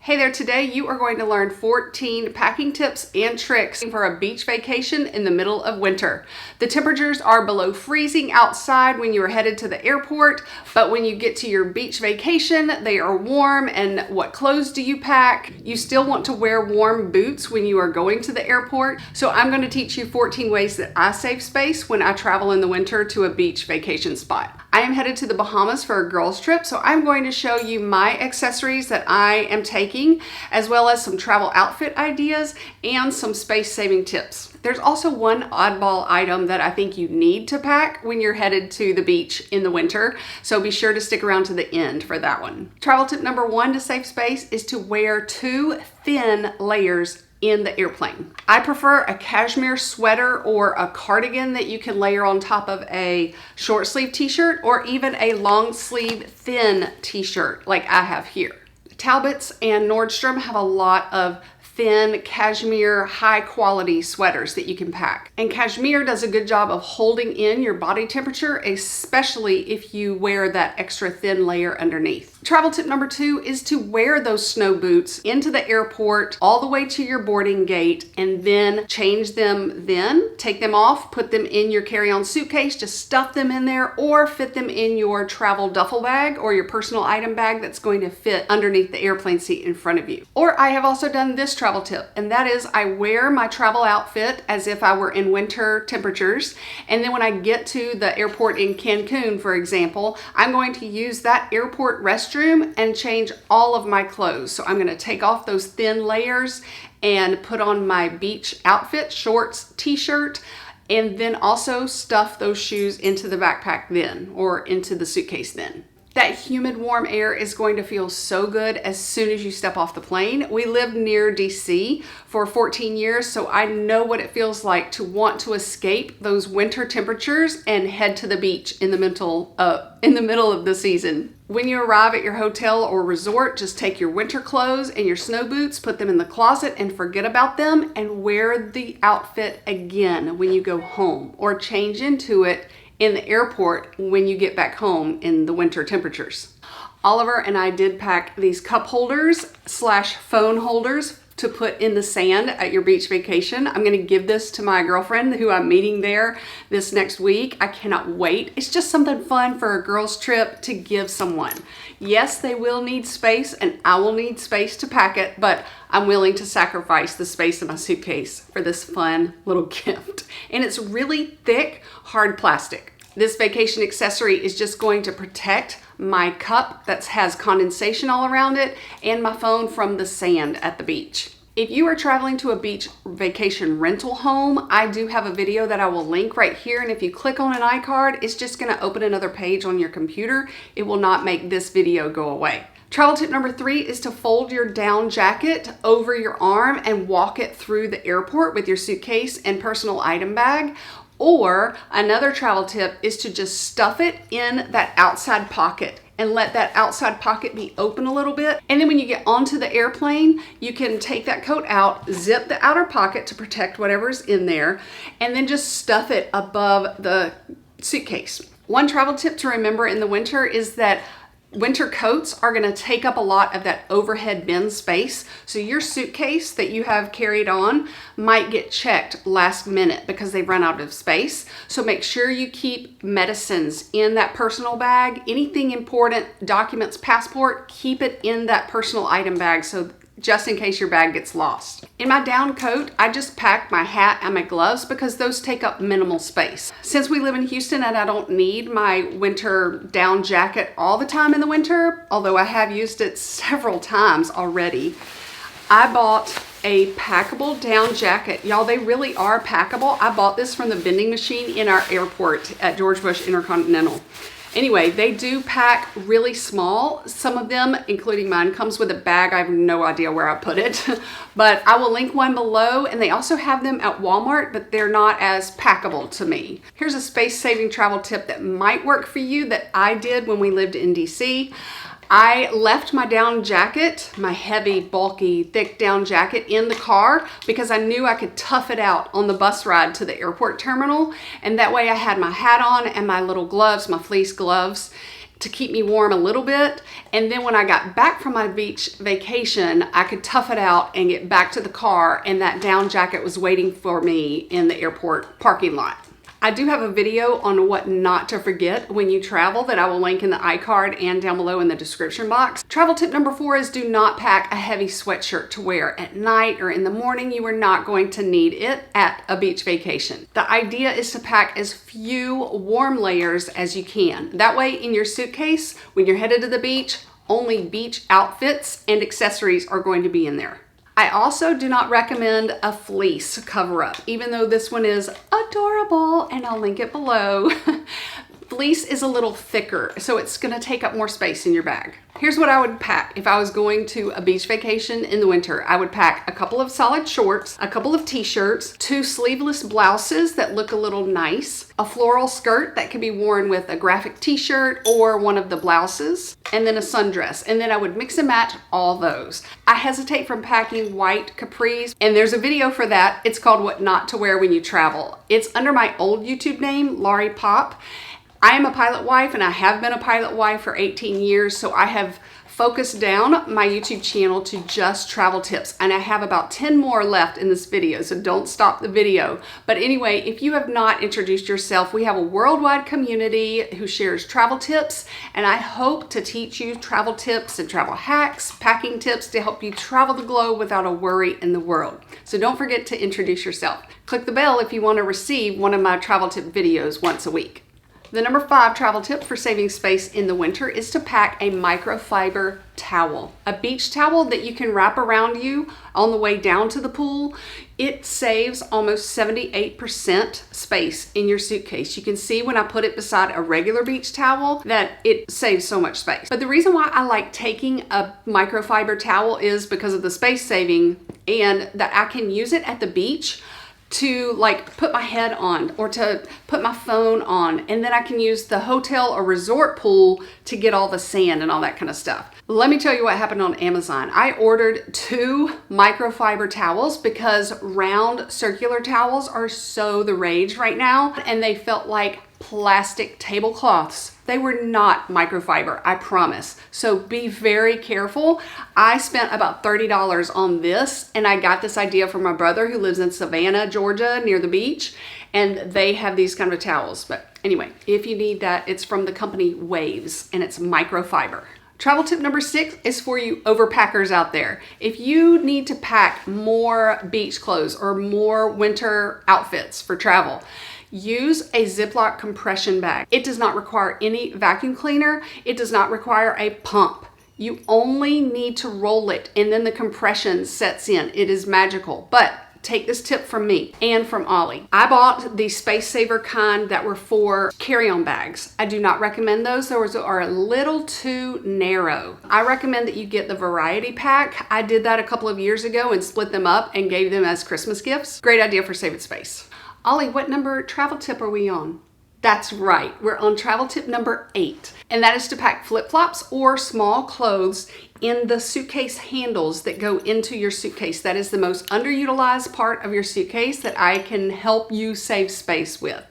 Hey there, today you are going to learn 14 packing tips and tricks for a beach vacation in the middle of winter. The temperatures are below freezing outside when you are headed to the airport, but when you get to your beach vacation, they are warm. And what clothes do you pack? You still want to wear warm boots when you are going to the airport. So I'm going to teach you 14 ways that I save space when I travel in the winter to a beach vacation spot. I am headed to the Bahamas for a girls trip, so I'm going to show you my accessories that I am taking, as well as some travel outfit ideas and some space-saving tips. There's also one oddball item that I think you need to pack when you're headed to the beach in the winter, so be sure to stick around to the end for that one. Travel tip number 1 to save space is to wear 2 thin layers in the airplane. I prefer a cashmere sweater or a cardigan that you can layer on top of a short sleeve t-shirt or even a long sleeve thin t-shirt like I have here. Talbots and Nordstrom have a lot of thin cashmere high quality sweaters that you can pack. And cashmere does a good job of holding in your body temperature, especially if you wear that extra thin layer underneath. Travel tip number 2 is to wear those snow boots into the airport all the way to your boarding gate and then change them then. Take them off, put them in your carry-on suitcase, just stuff them in there or fit them in your travel duffel bag or your personal item bag that's going to fit underneath the airplane seat in front of you. Or I have also done this travel tip, and that is I wear my travel outfit as if I were in winter temperatures, and then when I get to the airport in Cancun, for example, I'm going to use that airport restroom and change all of my clothes. So I'm going to take off those thin layers and put on my beach outfit, shorts, t-shirt, and then also stuff those shoes into the backpack then, or into the suitcase then. That humid, warm air is going to feel so good as soon as you step off the plane. We lived near DC for 14 years, so I know what it feels like to want to escape those winter temperatures and head to the beach in the middle of the season. When you arrive at your hotel or resort, just take your winter clothes and your snow boots, put them in the closet and forget about them, and wear the outfit again when you go home, or change into it in the airport when you get back home in the winter temperatures. Oliver and I did pack these cup holders / phone holders to put in the sand at your beach vacation. I'm going to give this to my girlfriend who I'm meeting there this next week. I cannot wait. It's just something fun for a girls trip to give someone. Yes, they will need space and I will need space to pack it, but I'm willing to sacrifice the space in my suitcase for this fun little gift. And it's really thick, hard plastic. This vacation accessory is just going to protect my cup that has condensation all around it and my phone from the sand at the beach. If you are traveling to a beach vacation rental home, I do have a video that I will link right here, and if you click on an iCard, it's just going to open another page on your computer. It will not make this video go away. Travel tip number 3 is to fold your down jacket over your arm and walk it through the airport with your suitcase and personal item bag. Or another travel tip is to just stuff it in that outside pocket and let that outside pocket be open a little bit. And then when you get onto the airplane, you can take that coat out, zip the outer pocket to protect whatever's in there, and then just stuff it above the suitcase. One travel tip to remember in the winter is that winter coats are going to take up a lot of that overhead bin space. So your suitcase that you have carried on might get checked last minute because they've run out of space. So make sure you keep medicines in that personal bag. Anything important, documents, passport, keep it in that personal item bag, so just in case your bag gets lost. In my down coat, I just packed my hat and my gloves because those take up minimal space. Since we live in Houston and I don't need my winter down jacket all the time in the winter, although I have used it several times already, I bought a packable down jacket. Y'all, they really are packable. I bought this from the vending machine in our airport at George Bush Intercontinental. Anyway, they do pack really small. Some of them, including mine, comes with a bag. I have no idea where I put it, but I will link one below, and they also have them at Walmart, but they're not as packable to me. Here's a space-saving travel tip that might work for you that I did when we lived in DC. I left my down jacket, my heavy, bulky, thick down jacket in the car because I knew I could tough it out on the bus ride to the airport terminal. And that way I had my hat on and my little gloves, my fleece gloves, to keep me warm a little bit. And then when I got back from my beach vacation, I could tough it out and get back to the car, and that down jacket was waiting for me in the airport parking lot. I do have a video on what not to forget when you travel that I will link in the iCard and down below in the description box. Travel tip number 4 is do not pack a heavy sweatshirt to wear at night or in the morning. You are not going to need it at a beach vacation. The idea is to pack as few warm layers as you can. That way in your suitcase, when you're headed to the beach, only beach outfits and accessories are going to be in there. I also do not recommend a fleece cover-up, even though this one is adorable, and I'll link it below. Fleece is a little thicker, so it's gonna take up more space in your bag. Here's what I would pack if I was going to a beach vacation in the winter. I would pack a couple of solid shorts, a couple of t-shirts, 2 sleeveless blouses that look a little nice, a floral skirt that can be worn with a graphic t-shirt or one of the blouses, and then a sundress. And then I would mix and match all those. I hesitate from packing white capris, and there's a video for that. It's called What Not to Wear When You Travel. It's under my old YouTube name, Laurie Pop. I am a pilot wife, and I have been a pilot wife for 18 years, so I have focused down my YouTube channel to just travel tips, and I have about 10 more left in this video, so don't stop the video. But anyway, if you have not introduced yourself, we have a worldwide community who shares travel tips, and I hope to teach you travel tips and travel hacks, packing tips to help you travel the globe without a worry in the world. So don't forget to introduce yourself. Click the bell if you want to receive one of my travel tip videos once a week. The number 5 travel tip for saving space in the winter is to pack a microfiber towel. A beach towel that you can wrap around you on the way down to the pool. It saves almost 78% space in your suitcase. You can see when I put it beside a regular beach towel that it saves so much space. But the reason why I like taking a microfiber towel is because of the space saving, and that I can use it at the beach to like put my head on or to put my phone on, and then I can use the hotel or resort pool to get all the sand and all that kind of stuff. Let me tell you what happened on Amazon. I ordered 2 microfiber towels because round circular towels are so the rage right now, and they felt like plastic tablecloths. They were not microfiber, I promise. So be very careful. I spent about $30 on this, and I got this idea from my brother who lives in Savannah, Georgia, near the beach, and they have these kind of towels. But anyway, if you need that, it's from the company Waves, and it's microfiber. Travel tip number 6 is for you overpackers out there. If you need to pack more beach clothes or more winter outfits for travel, use a Ziploc compression bag. It does not require any vacuum cleaner. It does not require a pump. You only need to roll it, and then the compression sets in. It is magical. But take this tip from me and from Ollie. I bought the Space Saver kind that were for carry-on bags. I do not recommend those. Those are a little too narrow. I recommend that you get the variety pack. I did that a couple of years ago and split them up and gave them as Christmas gifts. Great idea for saving space. Ollie, what number travel tip are we on? That's right, we're on travel tip number 8, and that is to pack flip-flops or small clothes in the suitcase handles that go into your suitcase. That is the most underutilized part of your suitcase that I can help you save space with.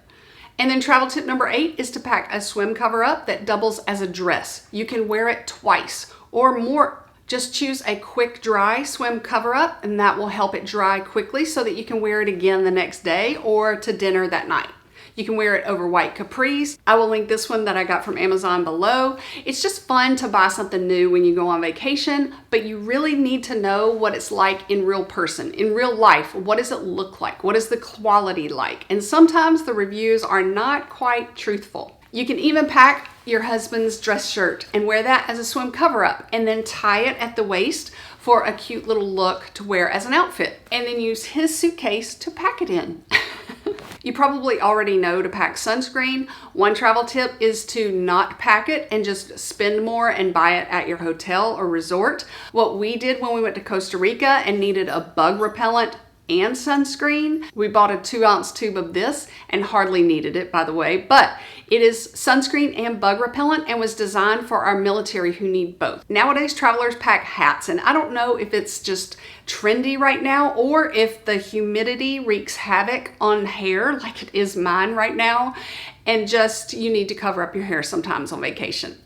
And then travel tip number 8 is to pack a swim cover-up that doubles as a dress. You can wear it twice or more. Just choose a quick dry swim cover-up, and that will help it dry quickly so that you can wear it again the next day or to dinner that night. You can wear it over white capris. I will link this one that I got from Amazon below. It's just fun to buy something new when you go on vacation, but you really need to know what it's like in real person, in real life. What does it look like? What is the quality like? And sometimes the reviews are not quite truthful. You can even pack your husband's dress shirt and wear that as a swim cover-up, and then tie it at the waist for a cute little look to wear as an outfit, and then use his suitcase to pack it in. You probably already know to pack sunscreen. One travel tip is to not pack it and just spend more and buy it at your hotel or resort. What we did when we went to Costa Rica and needed a bug repellent and sunscreen, we bought a 2-ounce tube of this and hardly needed it, by the way, but it is sunscreen and bug repellent and was designed for our military who need both. Nowadays, travelers pack hats, and I don't know if it's just trendy right now or if the humidity wreaks havoc on hair like it is mine right now, and just you need to cover up your hair sometimes on vacation.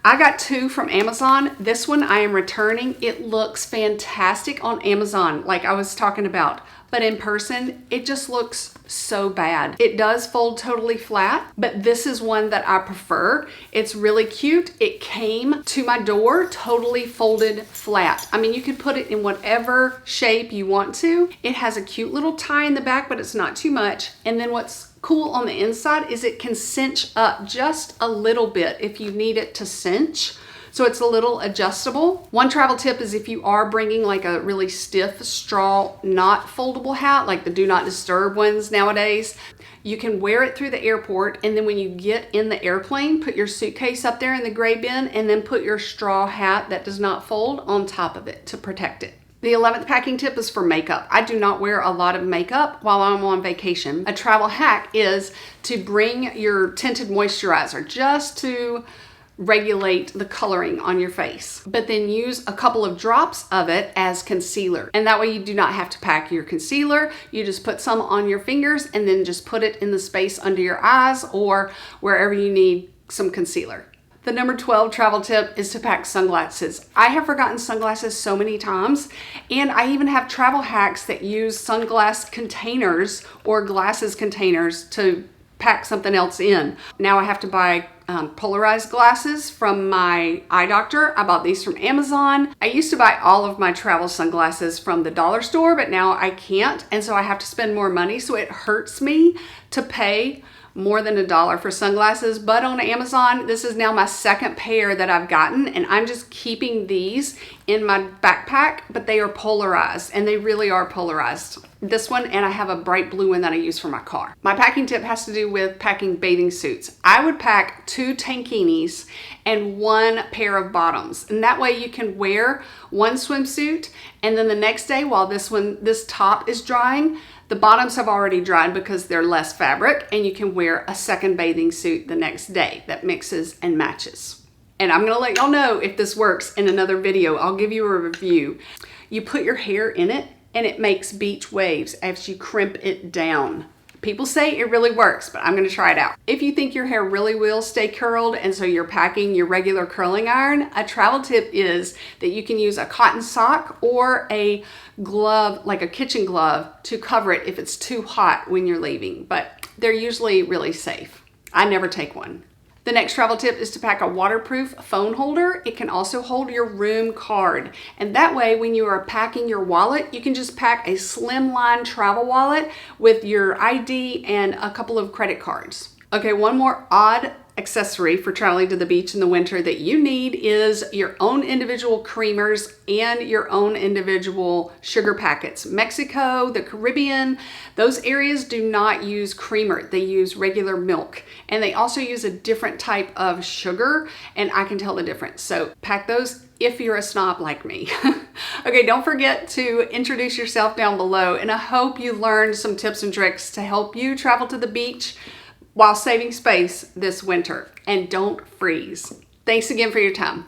I got 2 from Amazon. This one I am returning. It looks fantastic on Amazon, like I was talking about. But in person, it just looks so bad. It does fold totally flat, but this is one that I prefer. It's really cute. It came to my door totally folded flat. I mean, you could put it in whatever shape you want to. It has a cute little tie in the back, but it's not too much. And then what's cool on the inside is it can cinch up just a little bit if you need it to cinch. So it's a little adjustable. One travel tip is if you are bringing like a really stiff straw, not foldable hat, like the do not disturb ones nowadays, you can wear it through the airport, and then when you get in the airplane, put your suitcase up there in the gray bin and then put your straw hat that does not fold on top of it to protect it. The 11th packing tip is for makeup. I do not wear a lot of makeup while I'm on vacation. A travel hack is to bring your tinted moisturizer just to regulate the coloring on your face, but then use a couple of drops of it as concealer. And that way you do not have to pack your concealer. You just put some on your fingers and then just put it in the space under your eyes or wherever you need some concealer. The number 12 travel tip is to pack sunglasses. I have forgotten sunglasses so many times, and I even have travel hacks that use sunglass containers or glasses containers to pack something else in. Now I have to buy polarized glasses from my eye doctor. I bought these from Amazon. I used to buy all of my travel sunglasses from the dollar store, but now I can't, and so I have to spend more money, so it hurts me to pay more than $1 for sunglasses. But on Amazon, this is now my 2nd pair that I've gotten, and I'm just keeping these in my backpack, but they are polarized, and they really are polarized. This one, and I have a bright blue one that I use for my car. My packing tip has to do with packing bathing suits. I would pack 2 tankinis and 1 pair of bottoms, and that way you can wear one swimsuit, and then the next day while this top is drying, the bottoms have already dried because they're less fabric, and you can wear a 2nd bathing suit the next day that mixes and matches. And I'm gonna let y'all know if this works in another video. I'll give you a review. You put your hair in it and it makes beach waves as you crimp it down. People say it really works, but I'm gonna try it out. If you think your hair really will stay curled and so you're packing your regular curling iron, a travel tip is that you can use a cotton sock or a glove, like a kitchen glove, to cover it if it's too hot when you're leaving, but they're usually really safe. I never take one. The next travel tip is to pack a waterproof phone holder. It can also hold your room card. And that way, when you are packing your wallet, you can just pack a slimline travel wallet with your ID and a couple of credit cards. Okay, one more odd accessory for traveling to the beach in the winter that you need is your own individual creamers and your own individual sugar packets. Mexico, the Caribbean, those areas do not use creamer. They use regular milk, and they also use a different type of sugar, and I can tell the difference. So pack those if you're a snob like me. Okay, don't forget to introduce yourself down below, and I hope you learned some tips and tricks to help you travel to the beach while saving space this winter. And don't freeze. Thanks again for your time.